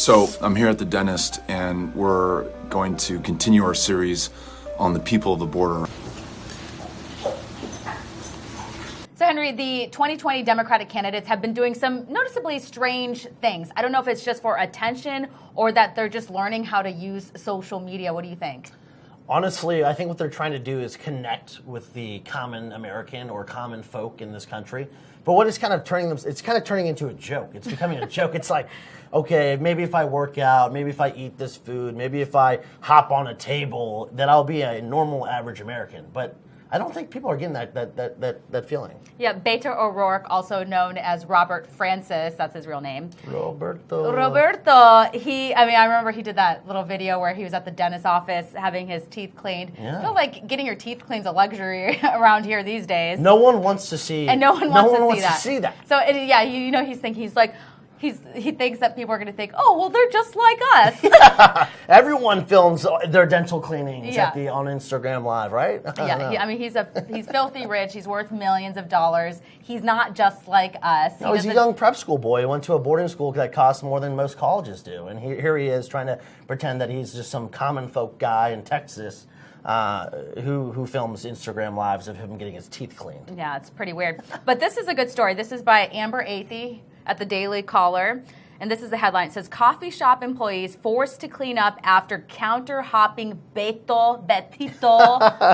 So I'm here at the dentist, and we're going to continue our series on the people of the border. So, Henry, the 2020 Democratic candidates have been doing some noticeably strange things. I don't know if it's just for attention or that they're just learning how to use social media. What do you think? Honestly, I think what they're trying to do is connect with the common American or common folk in this country. But what is kind of turning them, it's kind of turning into a joke. It's becoming a joke. It's like, okay, maybe if I work out, maybe if I eat this food, maybe if I hop on a table, that I'll be a normal average American. But I don't think people are getting that feeling. Yeah, Beto O'Rourke, also known as Robert Francis, that's his real name. Roberto, I remember he did that little video where he was at the dentist's office having his teeth cleaned. Yeah. I feel like getting your teeth cleaned is a luxury around here these days. No one wants to see. And no one wants to see that. So, he thinks that people are going to think, oh, well, they're just like us. Everyone films their dental cleanings Yeah. on Instagram Live, right? He's filthy rich. He's worth millions of dollars. He's not just like us. No, he's a young prep school boy. He went to a boarding school that costs more than most colleges do. And here he is trying to pretend that he's just some common folk guy in Texas who films Instagram Lives of him getting his teeth cleaned. Yeah, it's pretty weird. But this is a good story. This is by Amber Athey at the Daily Caller. And this is the headline. It says, coffee shop employees forced to clean up after counter-hopping Betito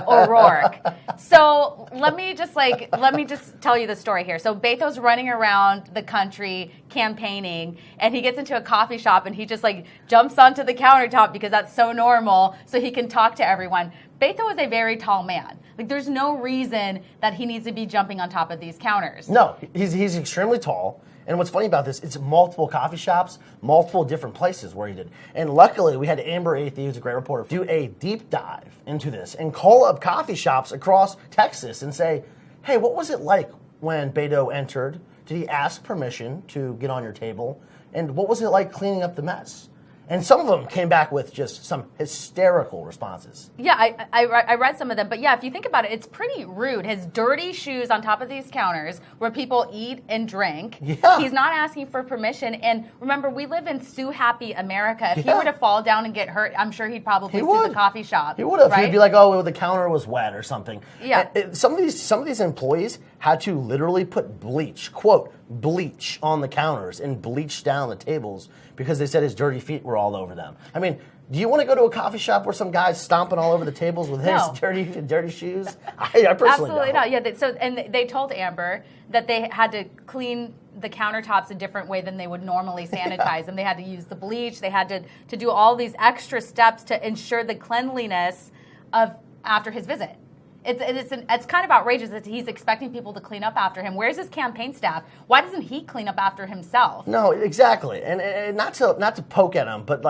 O'Rourke. So let me just tell you the story here. So Beto's running around the country campaigning, and he gets into a coffee shop, and he just jumps onto the countertop because that's so normal, so he can talk to everyone. Beto is a very tall man. There's no reason that he needs to be jumping on top of these counters. No, he's extremely tall. And what's funny about this, it's multiple coffee shops, multiple different places where he did. And luckily, we had Amber Athey, who's a great reporter, do a deep dive into this and call up coffee shops across Texas and say, hey, what was it like when Beto entered? Did he ask permission to get on your table? And what was it like cleaning up the mess? And some of them came back with just some hysterical responses. Yeah, I read some of them. But yeah, if you think about it, it's pretty rude. His dirty shoes on top of these counters where people eat and drink. Yeah. He's not asking for permission. And remember, we live in Sue Happy America. If he were to fall down and get hurt, I'm sure he'd probably sue the coffee shop. He would have. Right? He'd be like, oh, well, the counter was wet or something. Yeah. Some of these employees had to literally put bleach, quote, bleach on the counters and bleach down the tables because they said his dirty feet were all over them. I mean, do you want to go to a coffee shop where some guy's stomping all over the tables with his dirty shoes? I personally Absolutely don't. not. Yeah. They told Amber that they had to clean the countertops a different way than they would normally sanitize them. They had to use the bleach. They had to do all these extra steps to ensure the cleanliness of after his visit. It's kind of outrageous that he's expecting people to clean up after him. Where's his campaign staff? Why doesn't he clean up after himself? No, exactly. And not to poke at him, but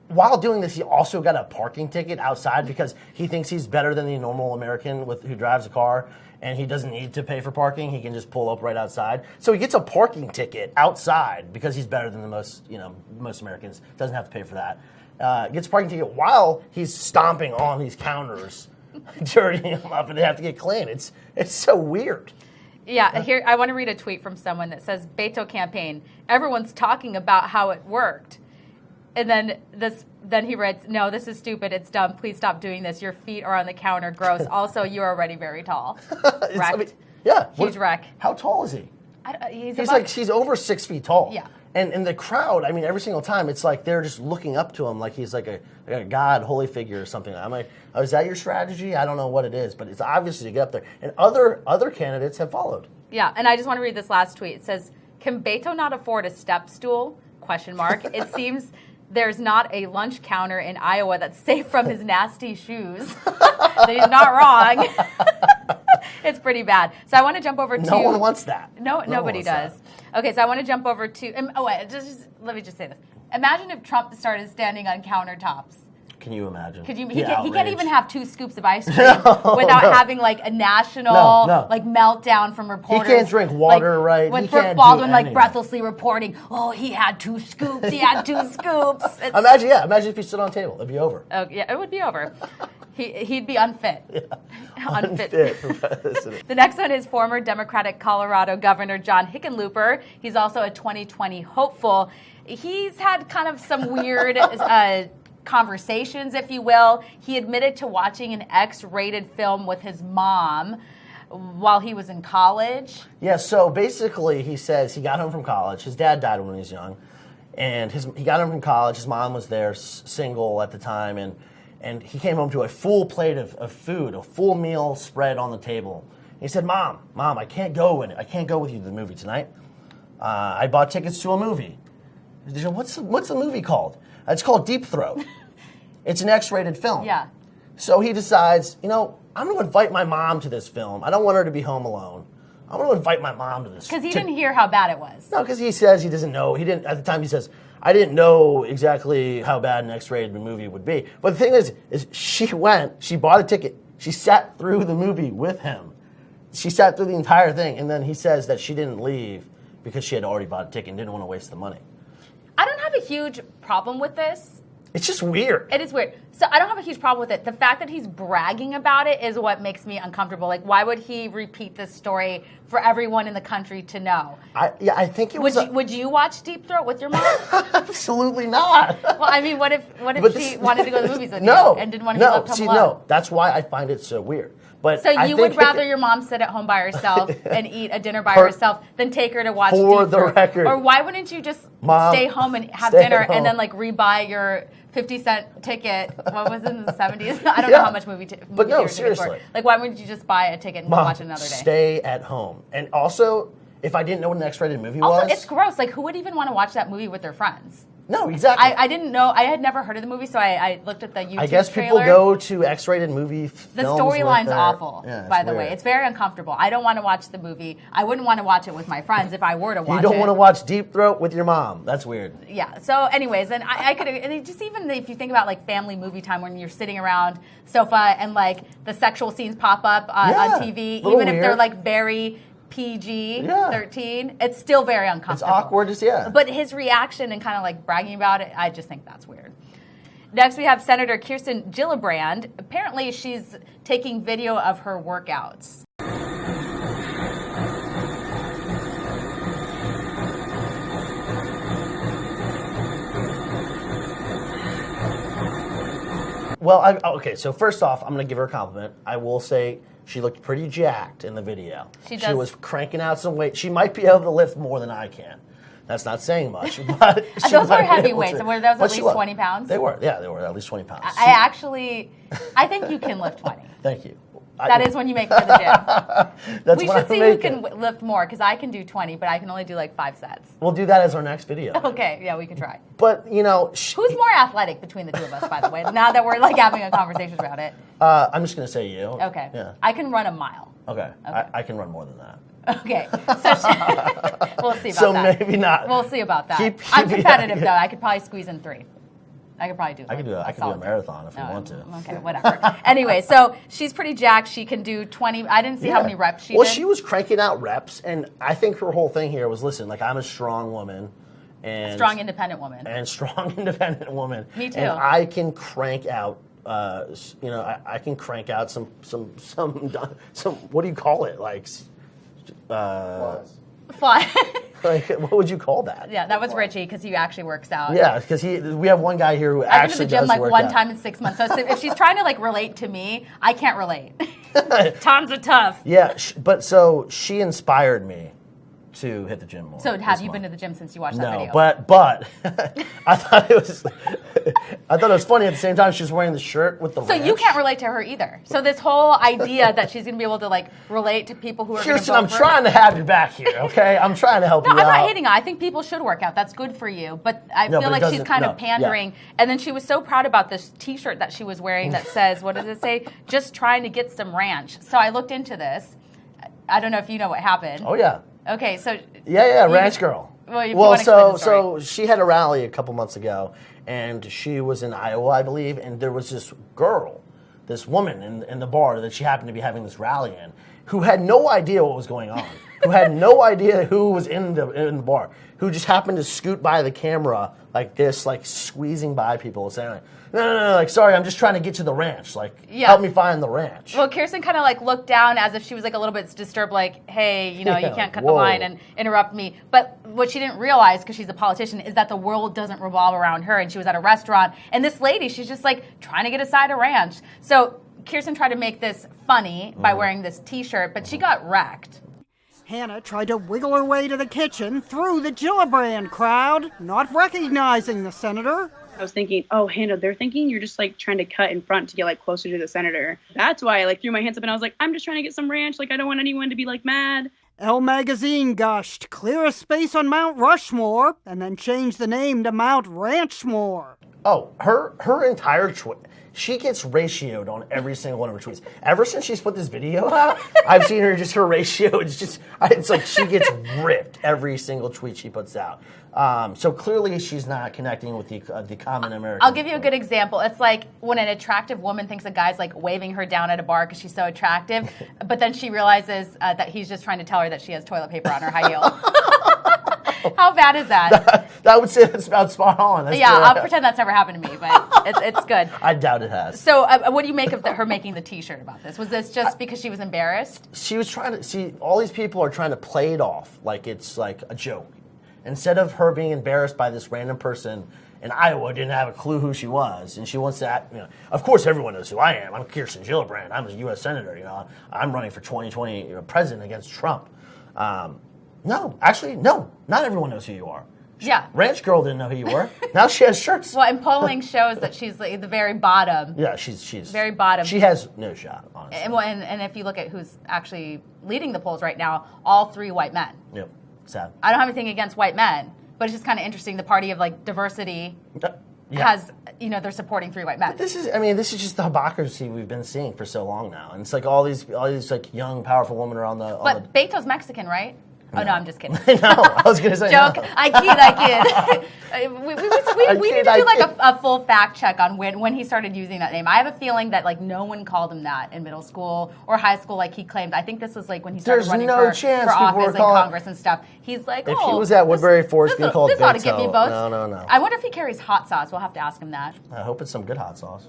while doing this, he also got a parking ticket outside because he thinks he's better than the normal American who drives a car, and he doesn't need to pay for parking. He can just pull up right outside. So he gets a parking ticket outside because he's better than most Americans. Doesn't have to pay for that. Gets a parking ticket while he's stomping on these counters, dirtying them up, and they have to get clean. It's so weird. Yeah, here I want to read a tweet from someone that says, Beto campaign, everyone's talking about how it worked. And then he writes, no, this is stupid, it's dumb, please stop doing this, your feet are on the counter, gross. Also, you're already very tall. Wrecked. Huge wreck. How tall is he? He's over 6 feet tall. Yeah. And the crowd, I mean, every single time, it's like they're just looking up to him like he's like a god, holy figure or something. I'm like, oh, is that your strategy? I don't know what it is, but it's obviously to get up there. And other candidates have followed. Yeah, and I just want to read this last tweet. It says, can Beto not afford a step stool? ? It seems there's not a lunch counter in Iowa that's safe from his nasty shoes. He's not wrong. It's pretty bad. So I want to jump over to... No one wants that. Nobody does. Okay, so I want to jump over to... let me just say this. Imagine if Trump started standing on countertops. Can you imagine? He can't even have 2 scoops of ice cream without having a national meltdown from reporters. He can't drink water, right? With Brooke Baldwin breathlessly reporting, oh, he had 2 scoops, he had 2 scoops. Imagine if he stood on a table. It'd be over. Oh, yeah, it would be over. He'd be unfit. Unfit for president. The next one is former Democratic Colorado Governor John Hickenlooper. He's also a 2020 hopeful. He's had kind of some weird conversations, if you will. He admitted to watching an X-rated film with his mom while he was in college. Yeah, so basically he says he got home from college. His dad died when he was young. And he got home from college. His mom was there, single at the time. And he came home to a full plate of food, a full meal spread on the table. He said, Mom, I can't go with you to the movie tonight. I bought tickets to a movie. She said, what's the movie called? It's called Deep Throat. It's an X-rated film. Yeah. So he decides, I'm going to invite my mom to this film. I don't want her to be home alone. I'm going to invite my mom to this. Because he didn't hear how bad it was. No, because he says he doesn't know. He didn't, at the time he says, I didn't know exactly how bad an X-rated movie would be. But the thing is she bought a ticket. She sat through the movie with him. She sat through the entire thing. And then he says that she didn't leave because she had already bought a ticket and didn't want to waste the money. I don't have a huge problem with this. It's just weird. It is weird. So I don't have a huge problem with it. The fact that he's bragging about it is what makes me uncomfortable. Like, why would he repeat this story for everyone in the country to know? I think it was. Would you watch Deep Throat with your mom? Absolutely not. Well, I mean, what if she wanted to go to the movies with you and didn't want to be left home alone? No, that's why I find it so weird. But so you would rather your mom sit at home by herself and eat a dinner by herself than take her to watch Deep Throat? For the record. Or why wouldn't you just stay home and have dinner and then like rebuy your 50-cent ticket? What was it in the 70s? I don't know how much movie but no, theaters seriously. for. Like, why wouldn't you just buy a ticket and go watch it another day? Stay at home. And also, if I didn't know what an X-rated movie also, was... it's gross. Like, who would even want to watch that movie with their friends? No, exactly. I didn't know. I had never heard of the movie, so I looked at the YouTube trailer. I guess people go to X-rated movie films. The storyline's awful, yeah, by the way. It's very uncomfortable. I don't want to watch the movie. I wouldn't want to watch it with my friends if I were to watch it. You don't want to watch Deep Throat with your mom. That's weird. Yeah. So anyways, and I could, and it just even if you think about like family movie time when you're sitting around sofa and like the sexual scenes pop up on TV, even if they're like very PG-13, it's still very uncomfortable. It's awkward, But his reaction and kind of like bragging about it, I just think that's weird. Next, we have Senator Kirsten Gillibrand. Apparently, she's taking video of her workouts. Well, okay, so first off, I'm going to give her a compliment. I will say she looked pretty jacked in the video. She was cranking out some weight. She might be able to lift more than I can. That's not saying much, but those were heavy weights. Were those at least 20 pounds? They were at least 20 pounds. I think you can lift 20. Thank you. That is when you make it to the gym. We should see who can lift more, because I can do 20, but I can only do like 5 sets. We'll do that as our next video. Okay, yeah, we can try. But, who's more athletic between the two of us, by the way, now that we're like having a conversation about it? I'm just going to say you. Okay. Yeah. I can run a mile. Okay. I can run more than that. Okay. So we'll see about that. So maybe not. We'll see about that. I'm competitive, though. I could probably squeeze in 3. I could probably do. I could do a marathon if you want to. Okay, whatever. Anyway, so she's pretty jacked. She can do 20. I didn't see how many reps she did. Well, she was cranking out reps, and I think her whole thing here was, listen, like I'm a strong woman, and strong independent woman, Me too. And I can crank out. I can crank out some. What do you call it? Like, fly. Like, what would you call that? Yeah, that was Richie because he actually works out. Yeah, because we have one guy here who actually does work out. I've been to the gym like one time in 6 months. So if she's trying to like relate to me, I can't relate. Times are tough. Yeah, but so she inspired me to hit the gym more. So have you been to the gym since you watched that video? No, but I thought it was funny at the same time she was wearing the shirt with the ranch. So you can't relate to her either. So this whole idea that she's going to be able to like relate to people who are going to Kirsten, I'm trying to have you back here, okay? I'm trying to help you out. No, I'm not hating on. I think people should work out. That's good for you. But I feel like she's kind of pandering. Yeah. And then she was so proud about this T-shirt that she was wearing that says, what does it say? Just trying to get some ranch. So I looked into this. I don't know if you know what happened. Oh, yeah. Okay, so... Yeah, ranch girl. Well, so she had a rally a couple months ago, and she was in Iowa, I believe, and there was this girl, this woman in the bar that she happened to be having this rally in, who had no idea what was going on. who had no idea who was in the bar, who just happened to scoot by the camera like this, like squeezing by people, saying, like, no, like, sorry, I'm just trying to get to the ranch. Like, help me find the ranch. Well, Kirsten kind of like looked down as if she was like a little bit disturbed, like, hey, you know, you can't cut the line and interrupt me. But what she didn't realize, because she's a politician, is that the world doesn't revolve around her. And she was at a restaurant, and this lady, she's just like trying to get a side of ranch. So Kirsten tried to make this funny by wearing this T-shirt, but she got wrecked. Hannah tried to wiggle her way to the kitchen through the Gillibrand crowd, not recognizing the senator. I was thinking, oh, Hannah, they're thinking you're just like trying to cut in front to get like closer to the senator. That's why I like threw my hands up and I was like, I'm just trying to get some ranch. Like, I don't want anyone to be like mad. Elle magazine gushed, clear a space on Mount Rushmore, and then changed the name to Mount Ranchmore. Oh, her entire she gets ratioed on every single one of her tweets. Ever since she's put this video out, I've seen her ratio. It's like she gets ripped every single tweet she puts out. So clearly she's not connecting with the common American. I'll give you a good example. It's like when an attractive woman thinks a guy's like waving her down at a bar because she's so attractive, but then she realizes that he's just trying to tell her that she has toilet paper on her high heel. How bad is that? That would say that's about spot on. That's yeah, correct. I'll pretend that's never happened to me, but it's good. I doubt it has. So what do you make of her making the T-shirt about this? Was this just because she was embarrassed? She was trying to see, all these people are trying to play it off like it's like a joke. Instead of her being embarrassed by this random person in Iowa who didn't have a clue who she was, and she wants to act, of course everyone knows who I am. I'm Kirsten Gillibrand. I'm a U.S. Senator. I'm running for 2020 president against Trump. No, not everyone knows who you are. Yeah. Ranch Girl didn't know who you were. Now she has shirts. Well, and polling shows that she's like the very bottom. Yeah, she's very bottom. She has no shot, honestly. And if you look at who's actually leading the polls right now, all 3 white men. Yep, sad. I don't have anything against white men, but it's just kind of interesting. The party of like diversity has, they're supporting 3 white men. This is just the hypocrisy we've been seeing for so long now, and it's like all these like young, powerful women are on the. But Beto's Mexican, right? Oh, no, I'm just kidding. No, I was going to say joke. No. I kid. We need to do like a full fact check on when he started using that name. I have a feeling that like no one called him that in middle school or high school like he claimed. I think this was like when he started running for office in Congress and stuff. He's like, if he was at Woodbury Forest being called this ought to get me votes. No. I wonder if he carries hot sauce. We'll have to ask him that. I hope it's some good hot sauce.